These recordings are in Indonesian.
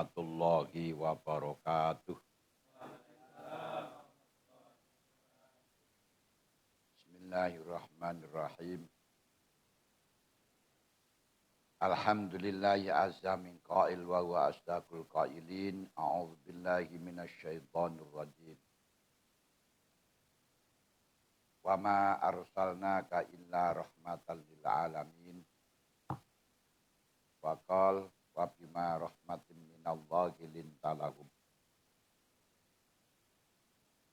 warahmatullahi wabarakatuh. Bismillahirrahmanirrahim. Alhamdulillahi azza min qail wa huwa asdaqul qailin. A'udzu billahi minasyaitonir rajim. Wa ma arsalnaka illa rahmatan lil alamin. Wa qal wa bima rahmatin minallahi lintalahum.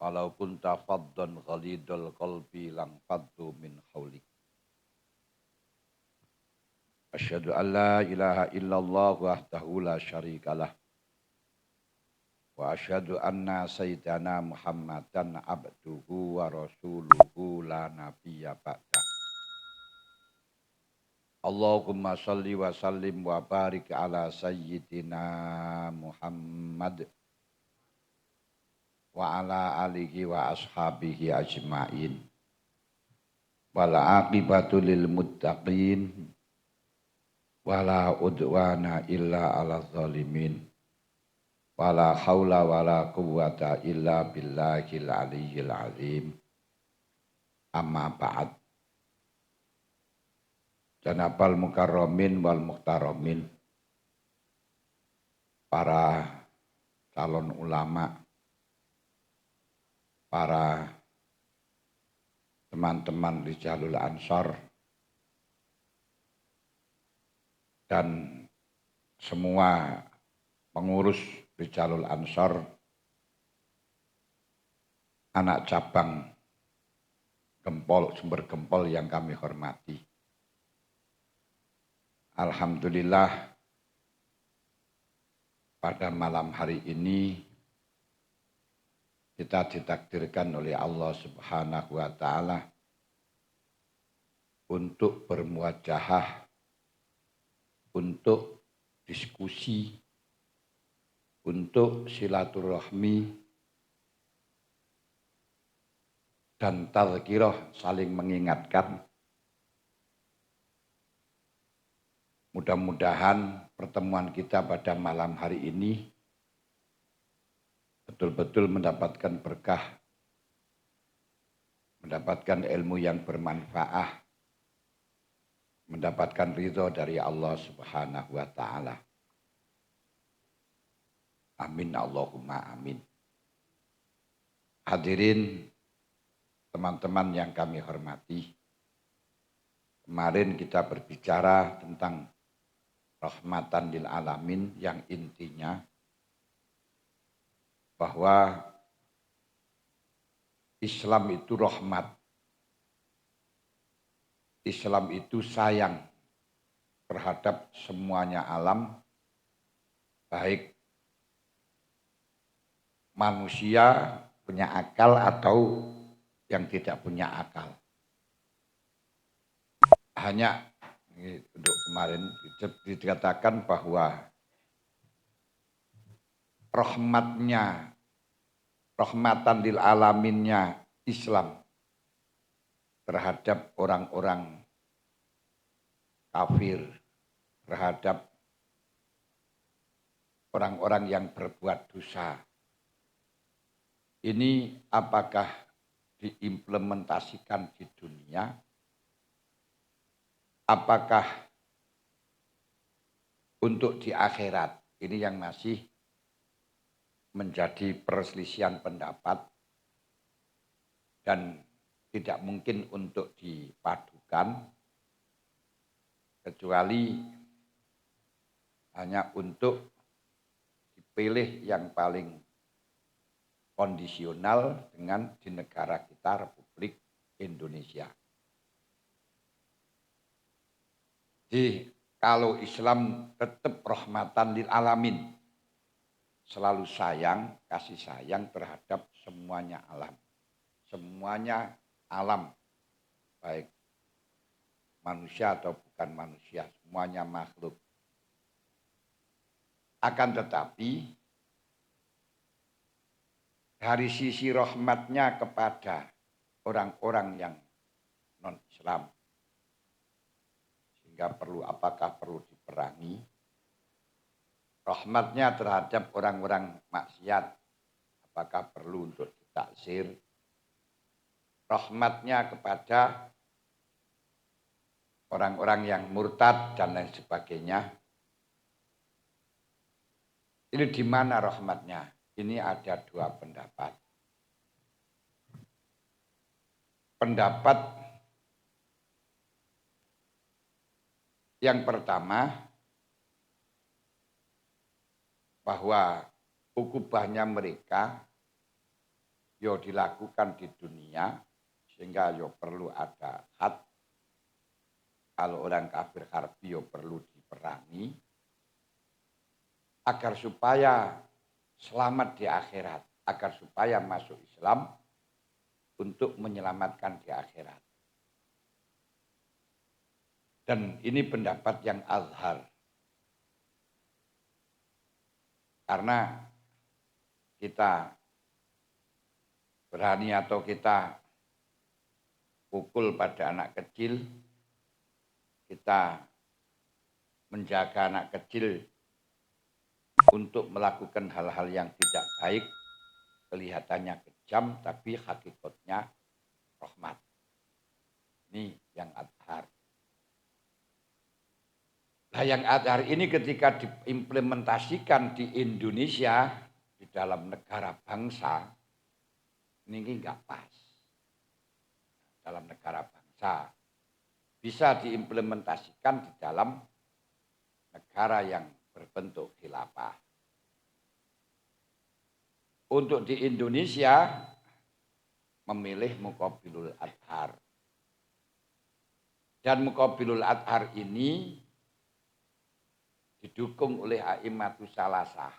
Walau kunta faddan ghalidul qalbi lang faddu min haulik. Asyhadu an la ilaha illallah wahdahu la syarikalah. Wa asyhadu anna sayyidana Muhammadan abduhu wa rasuluhu la nabiyya ba'dah. Allahumma salli wa sallim wa barik ala sayyidina Muhammad wa ala alihi wa ashabihi ajma'in. Wal aqibatu lil muttaqin. Wala udwana illa ala zalimin. Wala haula wala quwwata illa billahil aliyyil azim. Amma ba'd. Janabal mukarramin wal muhtaramin. Para calon ulama, para teman-teman Rijalul Ansor, dan semua pengurus Rijalul Ansor, anak cabang Gempol, Sumber Gempol yang kami hormati. Alhamdulillah pada malam hari ini kita ditakdirkan oleh Allah Subhanahu wa taala untuk bermuajahah, untuk diskusi, untuk silaturahmi dan tazkirah, saling mengingatkan. Mudah-mudahan pertemuan kita pada malam hari ini betul-betul mendapatkan berkah, mendapatkan ilmu yang bermanfaat, mendapatkan ridho dari Allah Subhanahu wa taala. Amin Allahumma amin. Hadirin teman-teman yang kami hormati. Kemarin kita berbicara tentang rahmatan lil alamin yang intinya bahwa Islam itu rahmat. Islam itu sayang terhadap semuanya alam, baik manusia punya akal atau yang tidak punya akal. Hanya untuk kemarin dikatakan bahwa rahmatan lil alaminnya Islam terhadap orang-orang kafir, terhadap orang-orang yang berbuat dosa. Ini apakah diimplementasikan di dunia? Apakah untuk di akhirat? Ini yang masih menjadi perselisihan pendapat dan tidak mungkin untuk dipadukan kecuali hanya untuk dipilih yang paling kondisional dengan di negara kita Republik Indonesia. Jadi kalau Islam tetap rahmatan lil alamin, selalu sayang, kasih sayang terhadap semuanya alam. Semuanya alam, baik manusia atau bukan manusia, semuanya makhluk. Akan tetapi dari sisi rahmatnya kepada orang-orang yang non-Islam, sehingga apakah perlu diperangi? rahmatnya terhadap orang-orang maksiat, apakah perlu untuk ditaksir? Rahmatnya kepada orang-orang yang murtad dan lain sebagainya. Ini di mana rahmatnya? Ini ada dua pendapat. Pendapat yang pertama, bahwa ukubahnya mereka yo dilakukan di dunia, sehingga yo perlu ada had. Kalau orang kafir harbi yo perlu diperangi agar supaya selamat di akhirat, agar supaya masuk Islam untuk menyelamatkan di akhirat. Dan ini pendapat yang azhar. Karena kita berani atau kita pukul pada anak kecil, kita menjaga anak kecil untuk melakukan hal-hal yang tidak baik, kelihatannya kejam tapi hakikatnya rahmat. Ini yang azhar. Nah, yang azhar ini ketika diimplementasikan di Indonesia, di dalam negara bangsa, ini enggak pas. Dalam negara bangsa bisa diimplementasikan di dalam negara yang berbentuk khilafah. Untuk di Indonesia memilih Muqabilul Adhar. Dan Muqabilul Adhar ini didukung oleh A'immatus Salasah.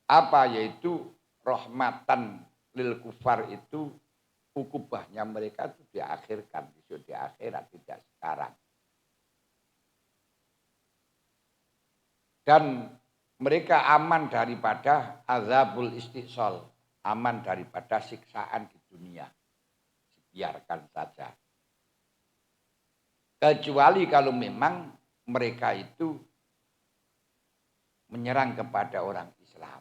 Apa yaitu rahmatan lil kufar itu ukubahnya mereka itu diakhirkan, besok di akhirat, tidak sekarang. Dan mereka aman daripada azabul istisol, aman daripada siksaan di dunia. Biarkan saja. Kecuali kalau memang mereka itu menyerang kepada orang Islam.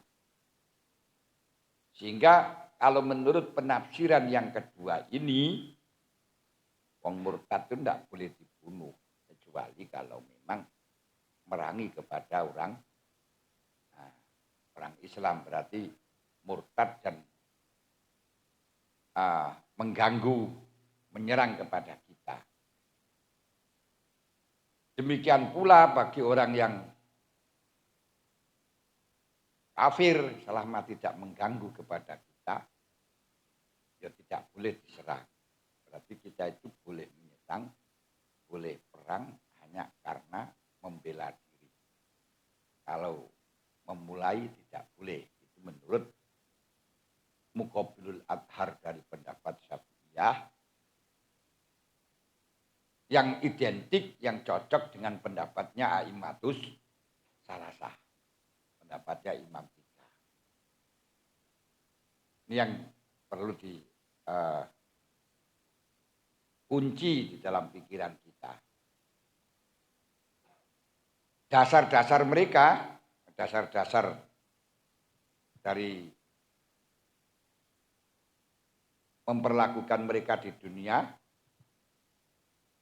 Sehingga kalau menurut penafsiran yang kedua ini, wong murtad itu tidak boleh dibunuh. Kecuali kalau memang merangi kepada orang Islam, berarti murtad dan mengganggu, menyerang kepada kita. Demikian pula bagi orang yang kafir selama tidak mengganggu kepada kita, ya tidak boleh diserang. Berarti kita itu boleh menyerang, boleh perang hanya karena membela diri. Kalau memulai tidak boleh. Itu menurut Muqabilul Adhar dari pendapat Syafi'iyah, yang identik, yang cocok dengan pendapatnya A'immatus Salasah. Pendapatnya Imam Tiga. Ini yang perlu dikunci di dalam pikiran kita. Dasar-dasar mereka, dasar-dasar dari memperlakukan mereka di dunia,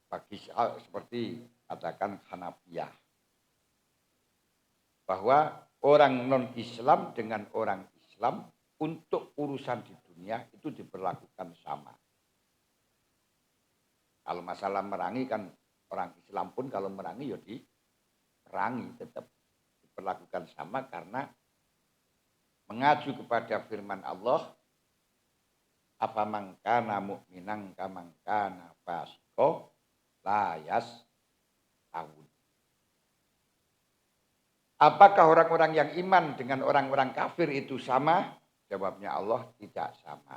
bagi seperti katakan Hanafiyah, bahwa orang non-Islam dengan orang Islam untuk urusan di dunia itu diperlakukan sama. Kalau masalah merangi kan orang Islam pun kalau merangi ya diperangi, tetap diperlakukan sama karena mengacu kepada firman Allah, afaman kana mu'minan kaman kana fasiko layas tahun. Apakah orang-orang yang iman dengan orang-orang kafir itu sama? Jawabnya Allah, tidak sama.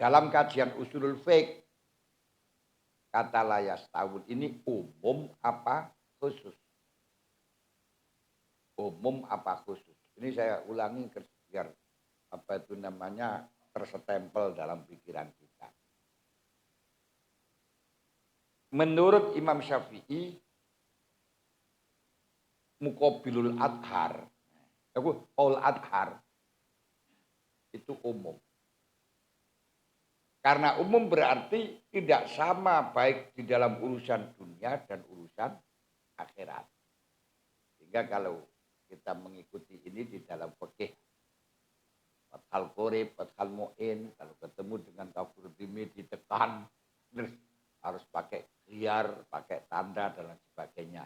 Dalam kajian usulul fiqh, kata layas tahun ini umum apa khusus? Umum apa khusus? Ini saya ulangi biar apa itu namanya tersetempel dalam pikiran kita. Menurut Imam Syafi'i, muqabilul adhar. Aku qaul adhar itu umum. Karena umum berarti tidak sama baik di dalam urusan dunia dan urusan akhirat. Sehingga kalau kita mengikuti ini di dalam fikih fathal qorib, fathal mu'in, kalau ketemu dengan kafir dimi ditekan, terus harus pakai khiar, pakai tanda dan lain sebagainya.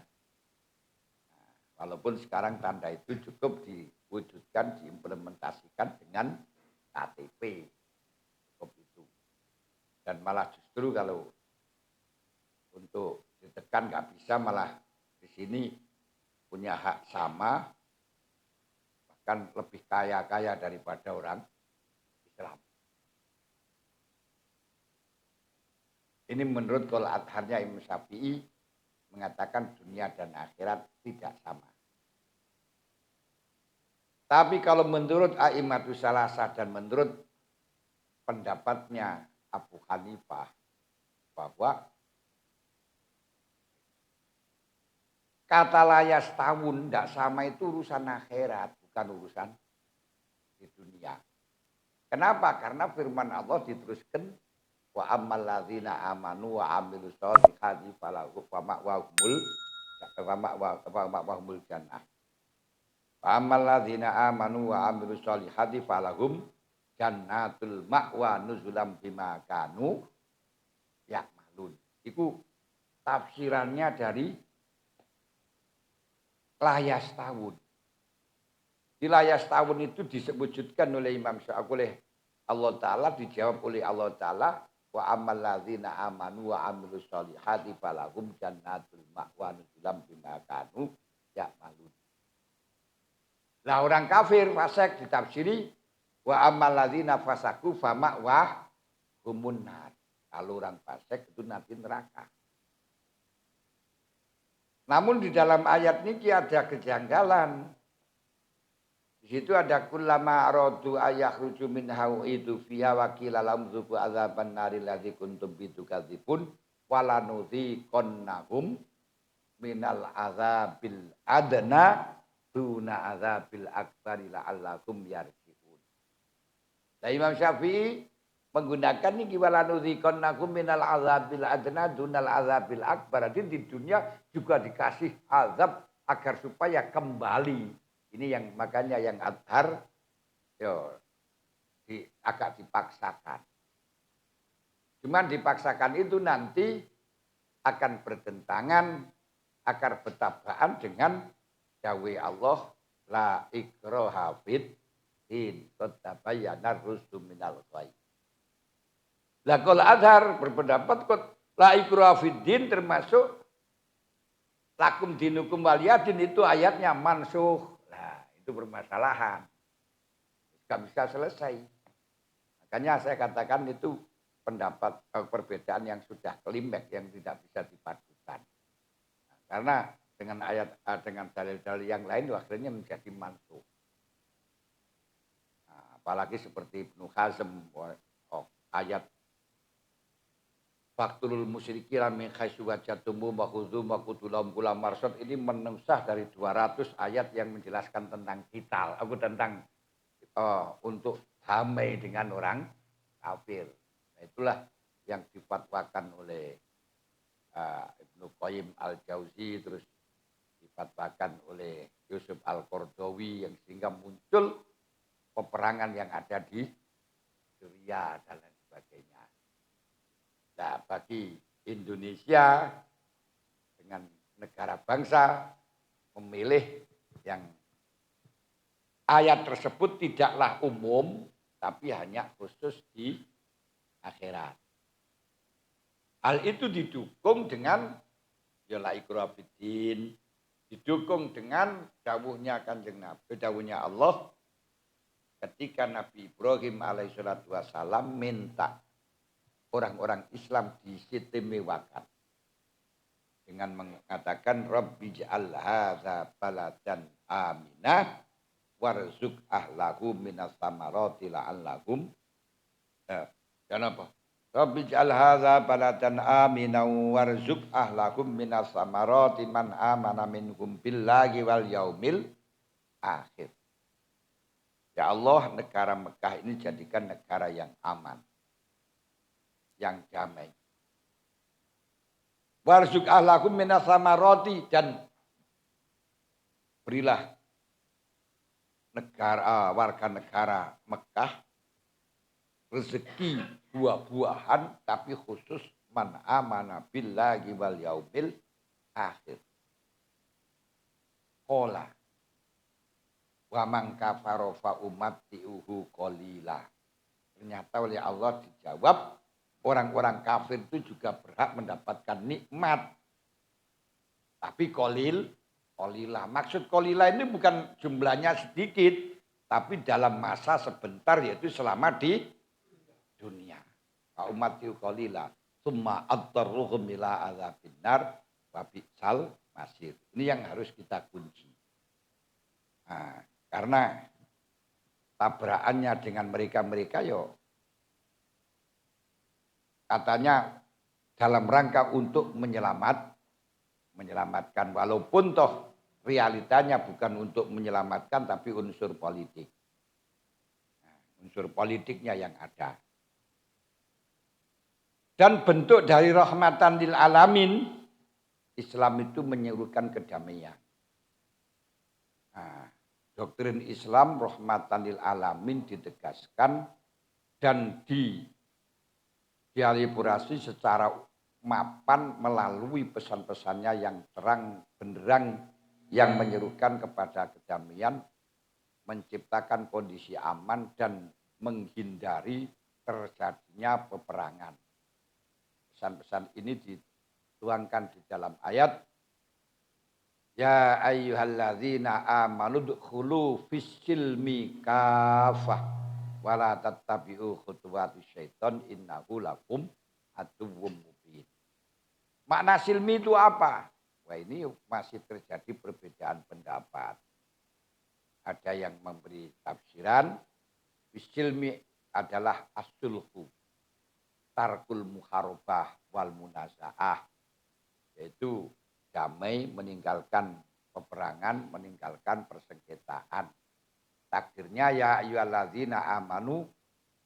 Nah, walaupun sekarang tanda itu cukup diwujudkan, diimplementasikan dengan KTP. Cukup itu. Dan malah justru kalau untuk ditekan nggak bisa, malah di sini punya hak sama, bahkan lebih kaya daripada orang Islam. Ini menurut qaul adharnya Imam Syafi'i mengatakan dunia dan akhirat tidak sama. Tapi kalau menurut A'immatus Salasah dan menurut pendapatnya Abu Hanifah bahwa kata layas tahun tidak sama itu urusan akhirat, bukan urusan di dunia. Kenapa? Karena firman Allah diteruskan wa ammal ladzina amanu wa amilus sholihati falahum ma'wahumul jannah. Wa ammal ladzina amanu wa amilus sholihati falahum jannatul ma'wa nuzulam bima kanu ya'malun. Itu tafsirannya dari layas tahun. Di layas tahun itu disebutkan oleh Imam Syafi'i, oleh Allah Ta'ala, dijawab oleh Allah Ta'ala, wa ammal ladzina amanu wa amilus sholihati falahum jannatul ma'wa nuzulam bima kanu ya'malun. Lah orang kafir fasik ditafsiri wa ammal ladzina fasaku fa ma'wa humun nar. Kalau orang fasik itu nanti neraka. Namun di dalam ayat ini ada kejanggalan. Di situ ada kullama aradu ayakhruju minha uidu fiha wa qila lahum dzuqu adzaban nari ladzi kuntum bitukadzibun wala nudziqannahum minal adzabil adna duna adzabil aktsari la'allakum yarji'un. Nah, Imam Syafi'i menggunakan ini wala nudziqannahum minal adzabil adna dunal adzabil akbar. Jadi di dunia juga dikasih azab agar supaya kembali. Ini yang makanya yang adhar agak dipaksakan. Cuman dipaksakan itu nanti akan bertentangan, akan bertabrakan dengan dawai Allah la ikraha fid din qad tabayyana rusdu minal ghayy. Lah kalau adhar berpendapat kok la ikraha fid din termasuk lakum dinukum waliyadin itu ayatnya mansukh. Itu bermasalahan. Gak bisa selesai. Makanya saya katakan itu pendapat perbedaan yang sudah klimaks yang tidak bisa dipadukan. Nah, karena dengan ayat dengan dalil-dalil yang lain akhirnya menjadi mansukh. Nah, apalagi seperti Ibnu Hazm ayat Faktulul musyrikin min haitsu wajadtumu makhudzu maqutulam kula marsad ini menusah dari 200 ayat yang menjelaskan tentang qital, tentang untuk damai dengan orang kafir. Nah, itulah yang difatwakan oleh Ibnu Qayyim al-Jauzi, terus difatwakan oleh Yusuf al-Qardawi, yang sehingga muncul peperangan yang ada di Syria dan lain sebagainya. Nah, bagi Indonesia dengan negara bangsa memilih yang ayat tersebut tidaklah umum, tapi hanya khusus di akhirat. Hal itu didukung dengan la ikraha fiddin, didukung dengan dawuhnya Kanjeng Nabi, dawuhnya Allah ketika Nabi Ibrahim alaihissalatu wassalam minta orang-orang Islam diistimewakan dengan mengatakan Rabbi ja'al hadza baladan aminah warzuq ahlahu minas samarati la'allahum dan apa? Rabbi ij'al hadza baladan aminan warzuq ahlahum minas samarati man amana minhum billahi wal yaumil akhir. Ya Allah, negara Mekah ini jadikan negara yang aman, yang damai. Warzuq ahlahum minas samarati, dan berilah warga negara Mekah rezeki buah-buahan, tapi khusus man amana billahi wal yaumil akhir. Qala wa man kafara fa umatti'uhu qalila. Ternyata oleh Allah dijawab, orang-orang kafir itu juga berhak mendapatkan nikmat. Tapi qalilah. Maksud qalilah ini bukan jumlahnya sedikit, tapi dalam masa sebentar, yaitu selama di dunia. Fa umatti'uhu qalila tsumma adtarruhum ila adzabin nar wa bi'sal masir. Ini yang harus kita kunci. Nah, karena tabrakannya dengan mereka yo katanya dalam rangka untuk menyelamatkan, walaupun toh realitanya bukan untuk menyelamatkan, tapi unsur politik. Nah, unsur politiknya yang ada. Dan bentuk dari rahmatan lil alamin, Islam itu menyerukan kedamaian. Nah, doktrin Islam rahmatan lil alamin ditegaskan dan dialiburasi secara mapan melalui pesan-pesannya yang terang benderang yang menyerukan kepada kedamaian, menciptakan kondisi aman dan menghindari terjadinya peperangan. Pesan-pesan ini dituangkan di dalam ayat, ya ayyuhalladzina amanu dkhulu fis-silmi kafah wa la tattabi'u khutuwatis syaiton innahu lakum aduwwum mubin. Makna silmi itu apa? Wah, ini masih terjadi perbedaan pendapat. Ada yang memberi tafsiran fis-silmi adalah as-sulhu, tarkul muharabah wal munazaah, yaitu damai, meninggalkan peperangan, meninggalkan persengketaan. Takdirnya ya ayyuhalladzina amanu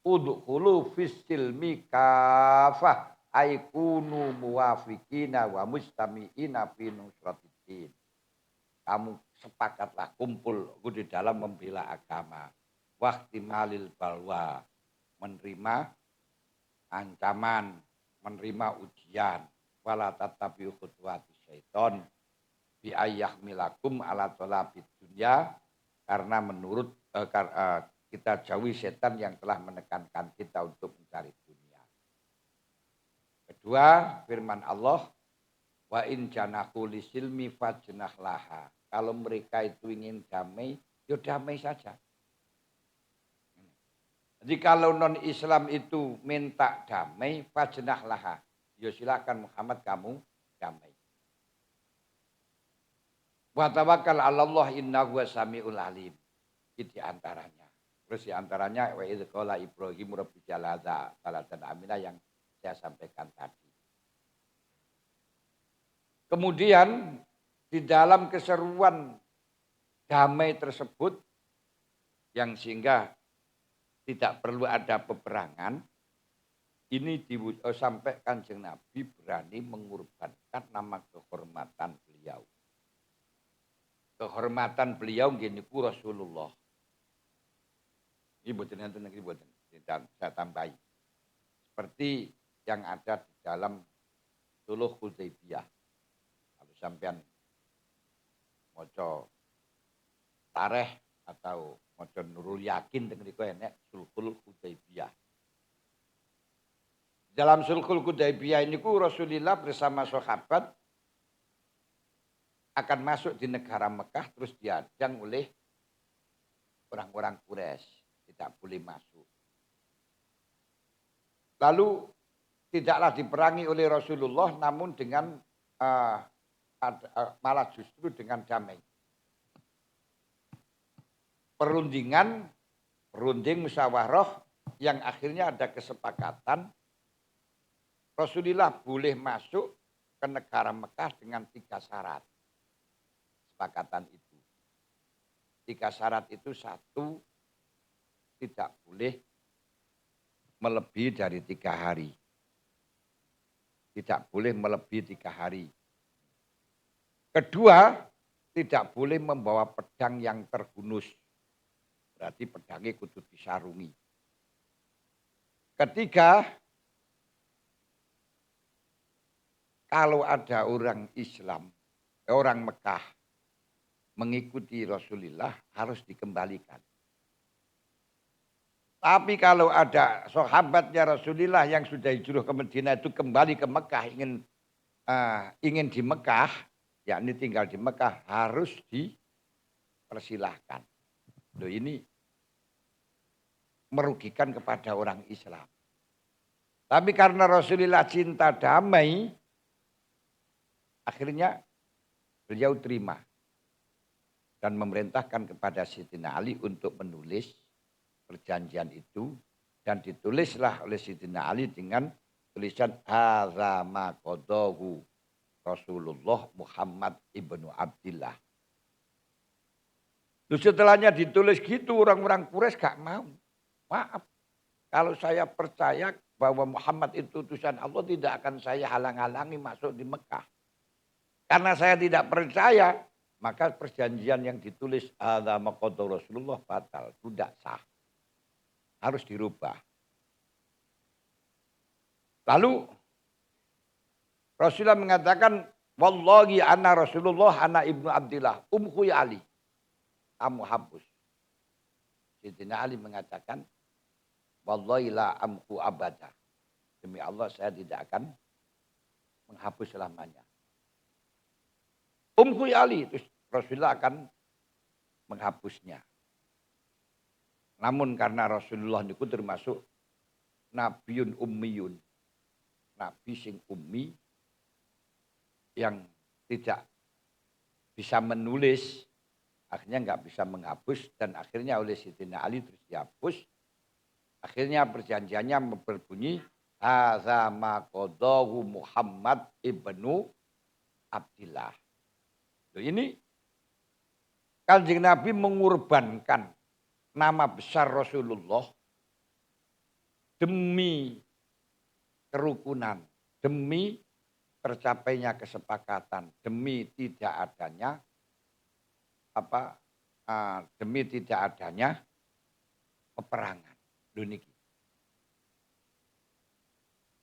udkhulu fis-silmi kafah aikunu muwafiqina wa mustami'ina fi nusratiddin. Kamu sepakatlah kumpul di dalam membela agama. Waqtimalil balwa, menerima ancaman, menerima ujian. Wala tatabi'u khutuwatis syaiton bi ayyahmilakum ala talabid dunya, karena menurut kita jauhi setan yang telah menekankan kita untuk mencari dunia. Kedua, firman Allah, wa in janahu lisilmi fajnah laha. Kalau mereka itu ingin damai, ya damai saja. Jadi kalau non-Islam itu minta damai, fajnah laha, ya silakan Muhammad, kamu damai. Wa tawakkal 'ala Allah innahu wasami'ul alim. Itu di antaranya. Terus di antaranya wa idz qala Ibrahim rabbi jalada baladan amina yang saya sampaikan tadi. Kemudian di dalam keseruan damai tersebut yang sehingga tidak perlu ada peperangan, ini sampai Kanjeng Nabi berani mengorbankan nama kehormatan beliau. Kehormatan beliau gini ku Rasulullah. Ini buatan nanti negeri buatan. Saya tambahi. Seperti yang ada di dalam Sulh Hudaybiyah. Kalau sampean moco tareh atau moco Nurul Yakin dengan itu enak Sulhul Hudaybiyah. Dalam Sulhul Hudaybiyah ini ku Rasulullah bersama sahabat akan masuk di negara Mekah, terus dihadang oleh orang-orang Quraisy, tidak boleh masuk. Lalu tidaklah diperangi oleh Rasulullah, namun dengan malah justru dengan damai. Perunding musyawarah yang akhirnya ada kesepakatan Rasulullah boleh masuk ke negara Mekah dengan 3 syarat. Kesepakatan itu. 3 syarat itu, 1, tidak boleh melebihi dari 3 hari. Tidak boleh melebihi 3 hari. Kedua, tidak boleh membawa pedang yang terhunus. Berarti pedangnya kudu disarungi. Ketiga, kalau ada orang Islam, orang Mekah mengikuti Rasulullah harus dikembalikan. Tapi kalau ada sahabatnya Rasulullah yang sudah hijrah ke Madinah itu kembali ke Mekah ingin di Mekah, yakni tinggal di Mekah, harus dipersilahkan. Loh, ini merugikan kepada orang Islam. Tapi karena Rasulullah cinta damai, akhirnya beliau terima dan memerintahkan kepada Sayyidina Ali untuk menulis perjanjian itu, dan ditulislah oleh Sayyidina Ali dengan tulisan hadza ma qadahu Rasulullah Muhammad ibnu Abdillah. Lalu setelahnya ditulis gitu, orang-orang Quraisy gak mau. Maaf, kalau saya percaya bahwa Muhammad itu utusan Allah, tidak akan saya halang-halangi masuk di Mekah. Karena saya tidak percaya, maka perjanjian yang ditulis hadza ma qadahu Rasulullah batal, tidak sah. Harus dirubah. Lalu Rasulullah mengatakan, wallahi ana Rasulullah ana ibnu Abdillah umkhuy Ali. Kamu hapus. Sayyidina Ali mengatakan, wallahi la amku abada. Demi Allah saya tidak akan menghapus selamanya. Umkhuy Ali, terus Rasulullah akan menghapusnya. Namun karena Rasulullah itu termasuk Nabiun Ummiyun. Nabi sing ummi yang tidak bisa menulis. Akhirnya nggak bisa menghapus. Dan akhirnya oleh Sayyidina Ali terus dihapus. Akhirnya perjanjiannya berbunyi. Hadza ma qadahu Muhammad ibnu Abdillah. Ini Kanjeng Nabi mengorbankan nama besar Rasulullah demi kerukunan, demi tercapainya kesepakatan, demi tidak adanya peperangan. Duniki.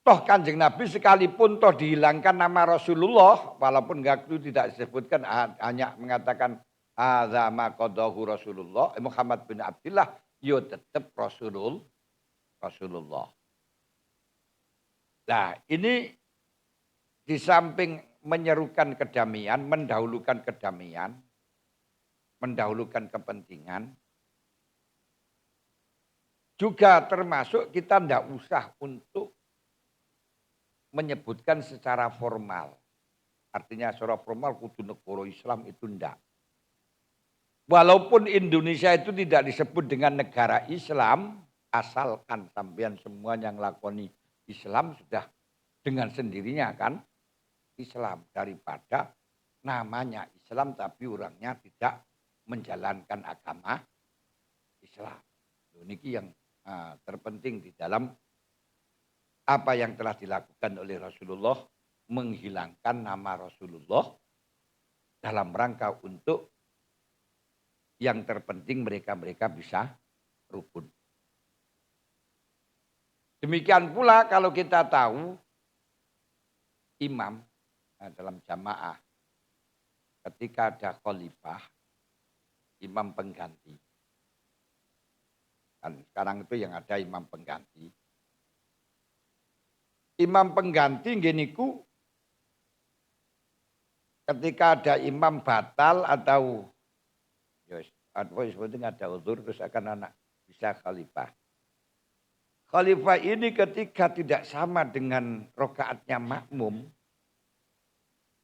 Toh Kanjeng Nabi sekalipun toh dihilangkan nama Rasulullah, walaupun itu tidak disebutkan, hanya mengatakan hadza ma qadahu Rasulullah Muhammad bin Abdillah, yo tetap Rasulullah. Nah, ini di samping menyerukan kedamaian, mendahulukan kedamaian, mendahulukan kepentingan, juga termasuk kita tidak usah untuk menyebutkan secara formal. Artinya secara formal kudu negara Islam itu enggak. Walaupun Indonesia itu tidak disebut dengan negara Islam, asalkan sampean semua yang lakoni Islam sudah dengan sendirinya kan Islam, daripada namanya Islam tapi orangnya tidak menjalankan agama Islam. Ini yang terpenting di dalam apa yang telah dilakukan oleh Rasulullah, menghilangkan nama Rasulullah dalam rangka untuk yang terpenting mereka bisa rukun. Demikian pula kalau kita tahu imam dalam jamaah ketika ada khalifah, imam pengganti. Dan sekarang itu yang ada imam pengganti. Imam pengganti geniku ketika ada imam batal atau sebetulnya ada uzur terus akan anak bisa khalifah. Khalifah ini ketika tidak sama dengan rokaatnya makmum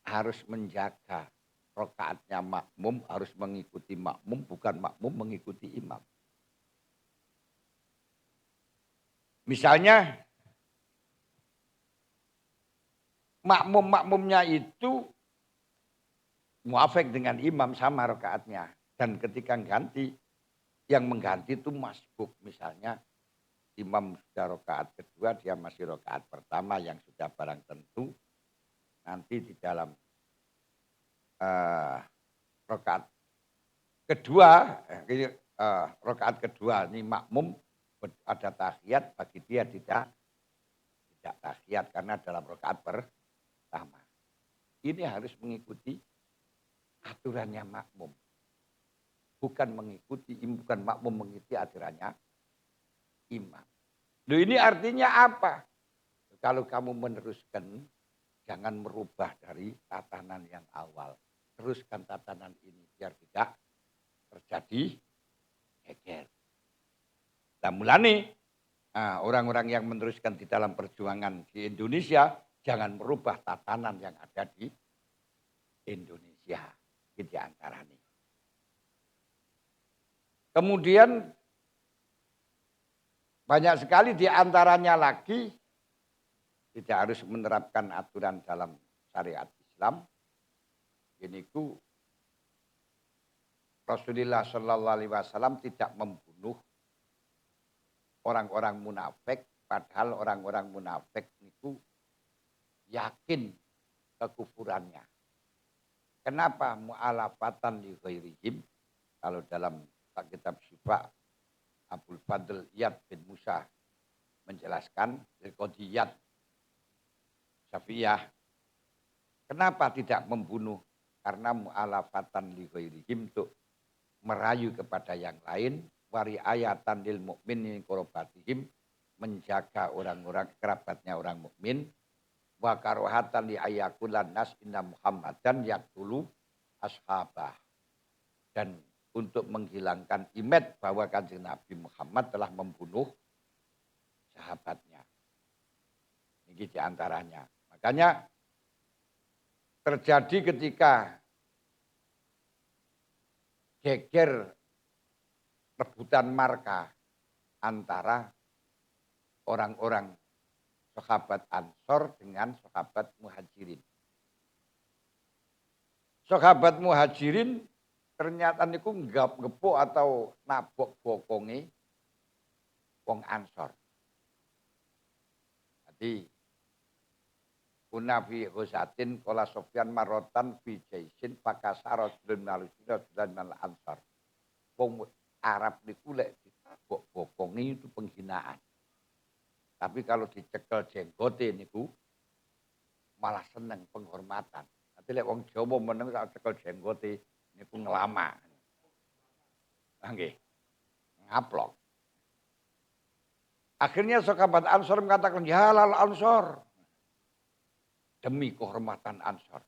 harus menjaga rokaatnya makmum, harus mengikuti makmum, bukan makmum mengikuti imam. Misalnya makmum-makmumnya itu muafik dengan imam sama rakaatnya. Dan ketika ganti, yang mengganti itu masbuk. Misalnya imam sudah rakaat kedua, dia masih rakaat pertama yang sudah barang tentu. Nanti di dalam rakaat kedua, rakaat kedua ini makmum ada tahiyat, bagi dia tidak tahiyat karena dalam rakaat pertama. Ini harus mengikuti aturannya makmum. Bukan makmum mengikuti aturannya imam. Loh, ini artinya apa? Kalau kamu meneruskan, jangan merubah dari tatanan yang awal. Teruskan tatanan ini biar tidak terjadi geger. Nah, mulane orang-orang yang meneruskan di dalam perjuangan di Indonesia, jangan merubah tatanan yang ada di Indonesia. Itu antaranya. Kemudian banyak sekali di antaranya lagi tidak harus menerapkan aturan dalam syariat Islam. Ini ku Rasulullah Shallallahu Alaihi Wasallam tidak membunuh orang-orang munafik, padahal orang-orang munafik itu yakin kekufurannya. Kenapa mu'alafatan li ghairihim? Kalau dalam kitab Syifa, Abdul Fadl Iyad bin Musa menjelaskan Qadiyat Syafiyah. Kenapa tidak membunuh? Karena mu'alafatan li ghairihim untuk merayu kepada yang lain, wariayatan lil mukminin qorobatihim, menjaga orang-orang kerabatnya orang mukmin, wa karohatan li ayakulan nas inna Muhammadan yaqtulu ashabah, dan untuk menghilangkan image bahwa Kanjeng Nabi Muhammad telah membunuh sahabatnya. Ini diantaranya. Makanya terjadi ketika geger rebutan marka antara orang-orang sahabat Ansor dengan sahabat Muhajirin. Sahabat Muhajirin ternyata niku ngepuk atau nabok bokonge wong Ansor. Jadi Kunafi Husatin kola Sofyan marotan fi jaisin pakasara rajulun malusina dan mal Ansor. Wong Arab niku lek ditabok bokonge itu penghinaan. Tapi kalau dicekel jenggote niku malah seneng, penghormatan. Nanti lek wong Jawa meneng sak cekel jenggote niku ngelama. Nggih. Ngaplok. Akhirnya sahabat Ansor mengatakan, "Ya lal Ansor." Demi kehormatan Ansor.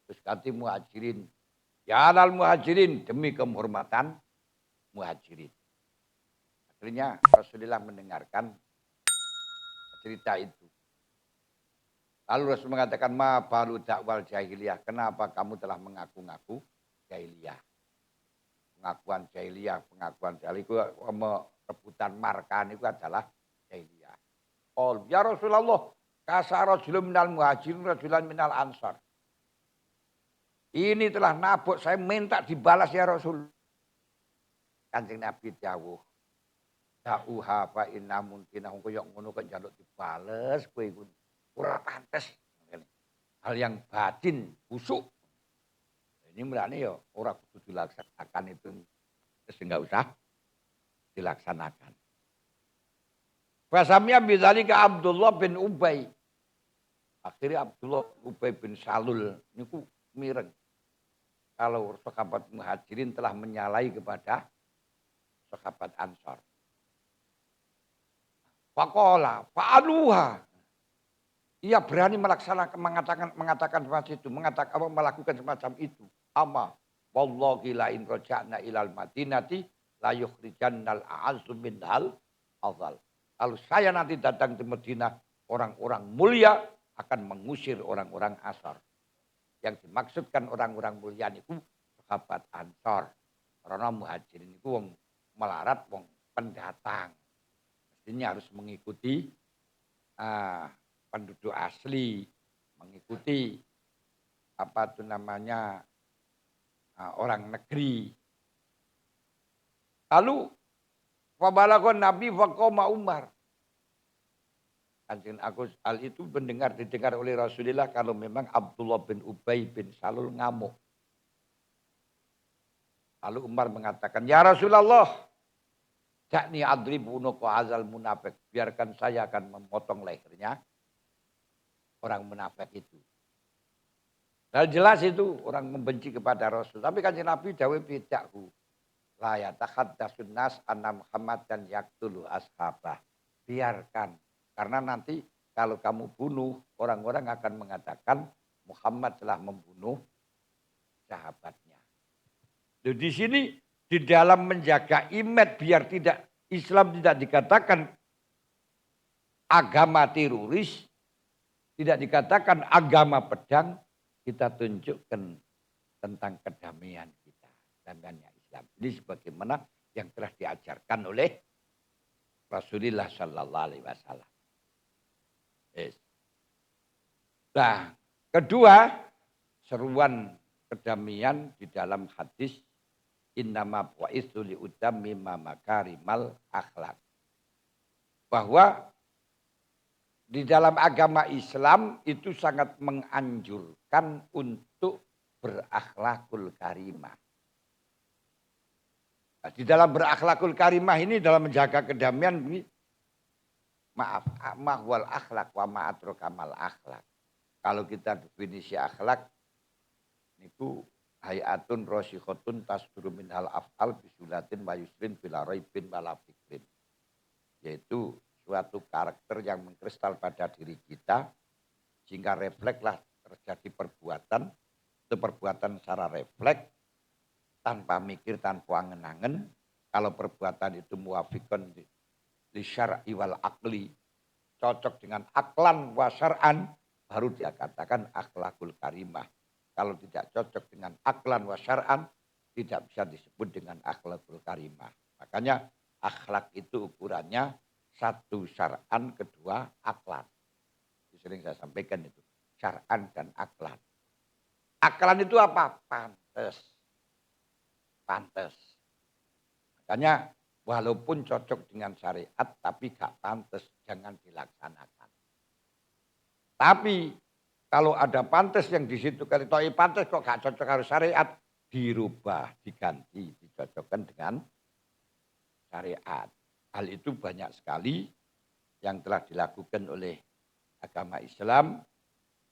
Terus ganti Muhajirin, "Ya lal Muhajirin." Demi kehormatan Muhajirin. Akhirnya Rasulullah mendengarkan cerita itu. Lalu Rasul mengatakan, "Ma balu dakwal jahiliyah." Kenapa kamu telah mengaku-ngaku jahiliyah? Pengakuan jahiliyah itu rebutan marka itu adalah jahiliyah. Oh, ya Rasulullah, kasar rajulun minal muhajirin rajulan minal ansar. Ini telah nabok, saya minta dibalas ya Rasul. Kanjeng Nabi dawuh, "Da'uha fa inna mungkinah koyo ngono kok njaluk dibales kowe iku ora pantes." Hal yang batin, busuk. Ini mulane ya ora kudu dilaksanakan itu. Terus enggak usah dilaksanakan. Fasamia bidzalika Abdullah bin Ubay. Akhirnya Abdullah Ubay bin Salul niku mireng. Kalau sahabat Muhajirin telah menyalahi kepada sahabat Ansor. Faqala fa'aluha. Ia berani mengatakan seperti itu, melakukan semacam itu. Ama wallahi la in raja'na ilal madinati la yukhrijannal a'azzu minhal afdal. Kalau saya nanti datang ke Madinah, orang-orang mulia akan mengusir orang-orang Ansor. Yang dimaksudkan orang-orang mulia itu sahabat Ansor. Karena Muhajirin itu wong melarat, wong pendatang. Mestinya harus mengikuti penduduk asli. mengikuti apa itu namanya orang negeri. Lalu fabalaghon Nabi faqama Umar. Kanjeng Agus hal itu didengar oleh Rasulullah kalau memang Abdullah bin Ubay bin Salul ngamuk. Lalu Umar mengatakan, "Ya Rasulullah, dakni adribu unuqa azal munafik." Biarkan saya akan memotong lehernya orang munafik itu. Dan jelas itu orang membenci kepada Rasul. Tapi kanjeng Nabi dawuh bid'ahu. La yatakhaddatsun nas anna Muhammadan yaqtulu ashabah. Biarkan. Karena nanti kalau kamu bunuh, orang-orang akan mengatakan Muhammad telah membunuh sahabatnya. Jadi di sini di dalam menjaga image biar tidak Islam tidak dikatakan agama teroris, tidak dikatakan agama pedang, kita tunjukkan tentang kedamaian kita. Damaiannya Islam. Ini sebagaimana yang telah diajarkan oleh Rasulullah Sallallahu Alaihi Wasallam. Yes. Nah, kedua seruan kedamaian di dalam hadis innama bu'istu li utammima makarimal akhlak. Bahwa di dalam agama Islam itu sangat menganjurkan untuk berakhlakul karimah. Nah, di dalam berakhlakul karimah ini dalam menjaga kedamaian ini mahwal akhlak wa ma'adrokamal akhlak. Kalau kita definisi akhlak itu hayatun rosikhotun tasduru minhal af'al bisulatin wa yusrin bila raibin wala fikrin. Yaitu suatu karakter yang mengkristal pada diri kita sehingga reflekslah terjadi perbuatan. Itu perbuatan secara refleks tanpa mikir, tanpa angen-angen. Kalau perbuatan itu muwafiqun li syar'i wal aqli, cocok dengan aklan wa syar'an, baru dia katakan akhlakul karimah. Kalau tidak cocok dengan aklan wa syar'an, tidak bisa disebut dengan akhlakul karimah. Makanya akhlak itu ukurannya satu syar'an, kedua aklan. Sering saya sampaikan itu, syar'an dan aklan. Aklan itu apa? Pantes. Pantes. Makanya walaupun cocok dengan syariat, tapi gak pantes, jangan dilaksanakan. Tapi kalau ada pantes yang di situ, kalau pantes kok gak cocok harus syariat, dirubah, diganti, dicocokkan dengan syariat. Hal itu banyak sekali yang telah dilakukan oleh agama Islam,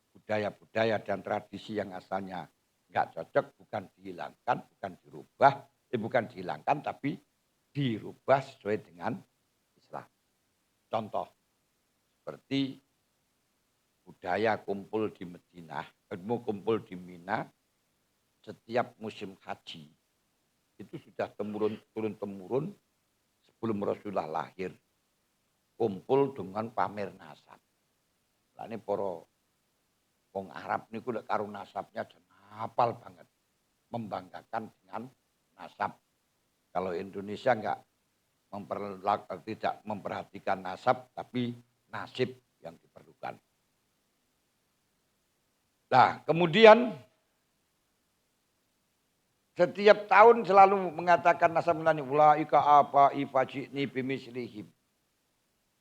budaya-budaya dan tradisi yang asalnya nggak cocok bukan dihilangkan, bukan dirubah, bukan dihilangkan tapi dirubah sesuai dengan Islam. Contoh seperti budaya kumpul di Madinah, kumpul di Mina setiap musim haji. Itu sudah turun-temurun sebelum Rasulullah lahir. Kumpul dengan pamer nasab. Lah ini para wong Arab niku lek karo nasabnya hafal banget. Membanggakan dengan nasab. Kalau Indonesia tidak memperhatikan nasab, tapi nasib yang diperlukan. Nah, kemudian setiap tahun selalu mengatakan nasab nani ulaika apa ifajini bimislihim.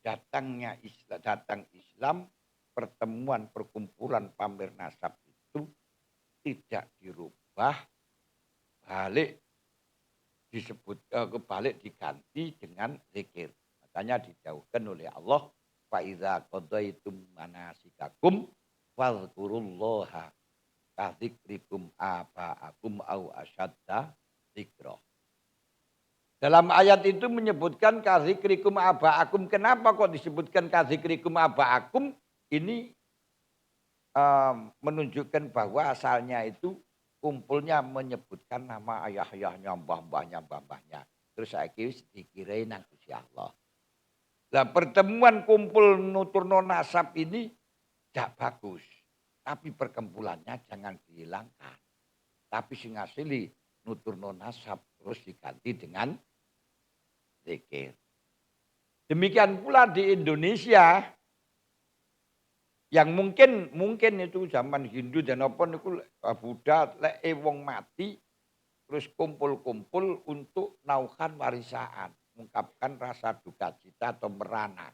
Datang Islam, pertemuan perkumpulan pamer nasab itu tidak dirubah, balik diganti dengan zikir. Makanya dijauhkan oleh Allah, fa idza qadaitum manasikakum fadhkurullaha kadzikrikum aba'akum au asyadda dzikra. Dalam ayat itu menyebutkan kadzikrikum aba'akum. Kenapa kok disebutkan kadzikrikum aba'akum? Ini menunjukkan bahwa asalnya itu kumpulnya menyebutkan nama ayah-ayahnya, mbah-mbahnya. Terus saya dikirain nang Gusti Allah. Nah, pertemuan kumpul nuturno nasab ini tidak bagus. Tapi perkumpulannya jangan dihilangkan. Tapi sing asli nuturno nasab terus diganti dengan zikir. Demikian pula di Indonesia. Yang mungkin itu zaman Hindu dan apa niku Buddha lek wong mati terus kumpul-kumpul untuk naukan warisaan, mengungkapkan rasa duka cita atau merana.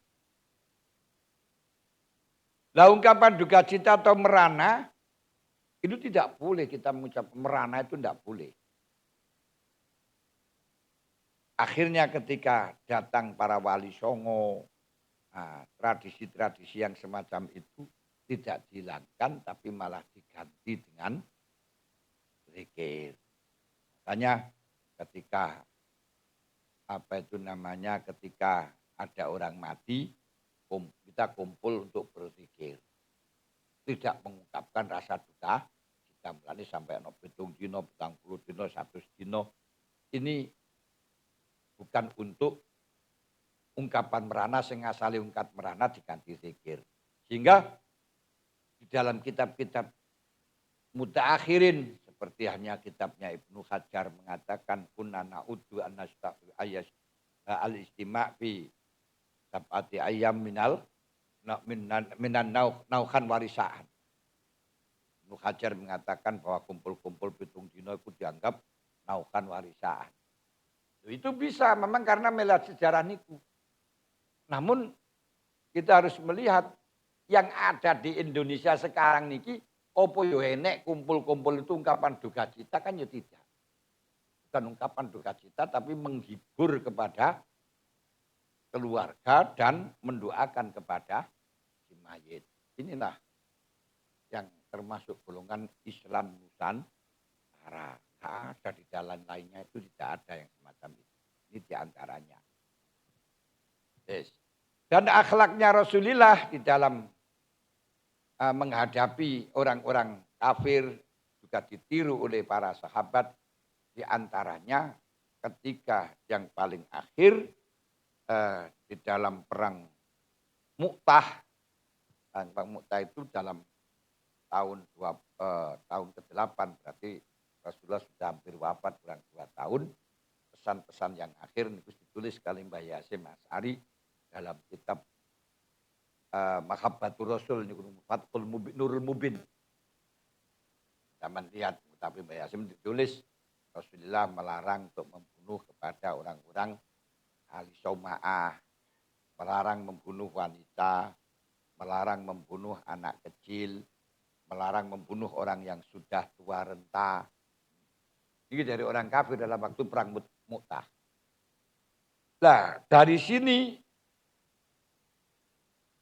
Lah ungkapan duka cita atau merana itu tidak boleh kita mengucap merana itu tidak boleh. Akhirnya ketika datang para wali songo, tradisi-tradisi yang semacam itu tidak dihilangkan tapi malah diganti dengan zikir. Makanya ketika ketika ada orang mati, kita kumpul untuk berzikir. Tidak mengungkapkan rasa duka, kita mulai sampai 7 dino, 40 dino, 100 dino. Ini bukan untuk ungkapan merana sing asale ungkap merana diganti zikir. Sehingga di dalam kitab-kitab mutaakhirin seperti hanya kitabnya Ibnu Hajar mengatakan kunna na'uddu an-nasta'u ayas al-istima' fi sab'ati ayyam minan nauhan warisaan. Ibnu Hajar mengatakan bahwa kumpul-kumpul 7 dino itu dianggap nauhan warisaan. Itu bisa memang karena melihat sejarah niku. Namun kita harus melihat yang ada di Indonesia sekarang niki opo yo enek kumpul-kumpul itu ungkapan duka cita kan ya tidak. Bukan ungkapan duka cita tapi menghibur kepada keluarga dan mendoakan kepada si mayit. Inilah yang termasuk golongan Islam Nusantara. Ada di jalan lainnya itu tidak ada yang semacam itu. Ini diantaranya. Yes. Dan akhlaknya Rasulullah di dalam menghadapi orang-orang kafir juga ditiru oleh para sahabat. Di antaranya ketika yang paling akhir di dalam perang Mu'tah. Perang Mu'tah itu dalam tahun ke-8 berarti Rasulullah sudah hampir wafat kurang 2 tahun. Pesan-pesan yang akhir itu ditulis kali Mbah Yasin As'ari dalam kitab Mahabbatur Rasul Fathul Mubin, Nurul Mubin. Zaman lihat tapi Mbah Yasin ditulis Rasulullah melarang untuk membunuh kepada orang-orang ahli Sauma'ah, melarang membunuh wanita, melarang membunuh anak kecil, melarang membunuh orang yang sudah tua renta. Ini dari orang kafir dalam waktu perang Mu'tah. Nah, dari sini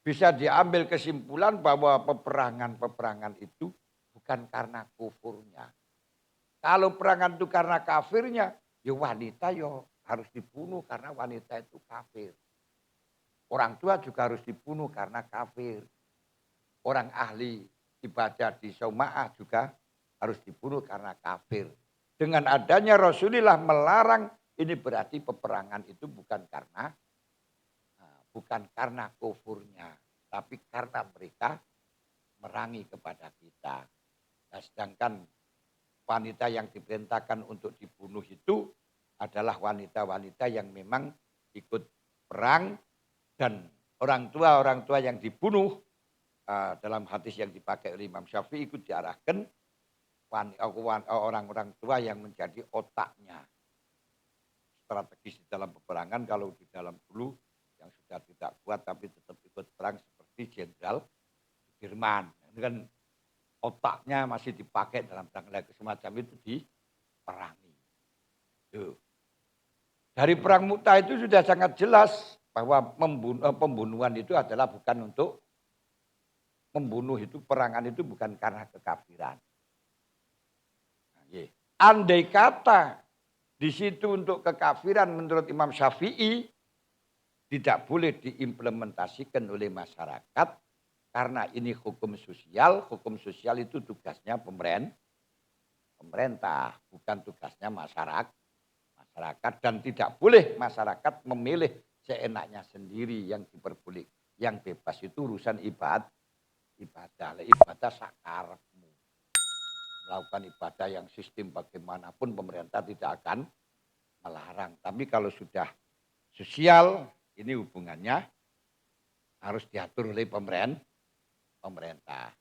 bisa diambil kesimpulan bahwa peperangan itu bukan karena kufurnya. Kalau perangan itu karena kafirnya, ya wanita ya harus dibunuh karena wanita itu kafir. Orang tua juga harus dibunuh karena kafir. Orang ahli ibadah di Sauma'ah juga harus dibunuh karena kafir. Dengan adanya Rasulullah melarang, ini berarti peperangan itu bukan karena kufurnya, tapi karena mereka merangi kepada kita. Nah, sedangkan wanita yang diperintahkan untuk dibunuh itu adalah wanita-wanita yang memang ikut perang dan orang tua yang dibunuh dalam hadis yang dipakai oleh Imam Syafi'i itu diarahkan orang-orang tua yang menjadi otaknya strategis di dalam peperangan. Kalau di dalam dulu yang sudah tidak kuat tapi tetap ikut perang seperti Jenderal Sudirman. Ini kan otaknya masih dipakai dalam perang semacam itu diperangi. Tuh. Dari perang Mu'tah itu sudah sangat jelas bahwa pembunuhan itu adalah bukan untuk membunuh itu, perangan itu bukan karena kekafiran. Andai kata di situ untuk kekafiran menurut Imam Syafi'i tidak boleh diimplementasikan oleh masyarakat karena ini hukum sosial. Hukum sosial itu tugasnya pemerintah, bukan tugasnya masyarakat. Dan tidak boleh masyarakat memilih seenaknya sendiri yang diperboleh. Yang bebas itu urusan ibadah. Ibadah sakarepmu. Melakukan ibadah yang sistem bagaimanapun pemerintah tidak akan melarang. Tapi kalau sudah sosial, ini hubungannya harus diatur oleh pemerintah. pemerintah.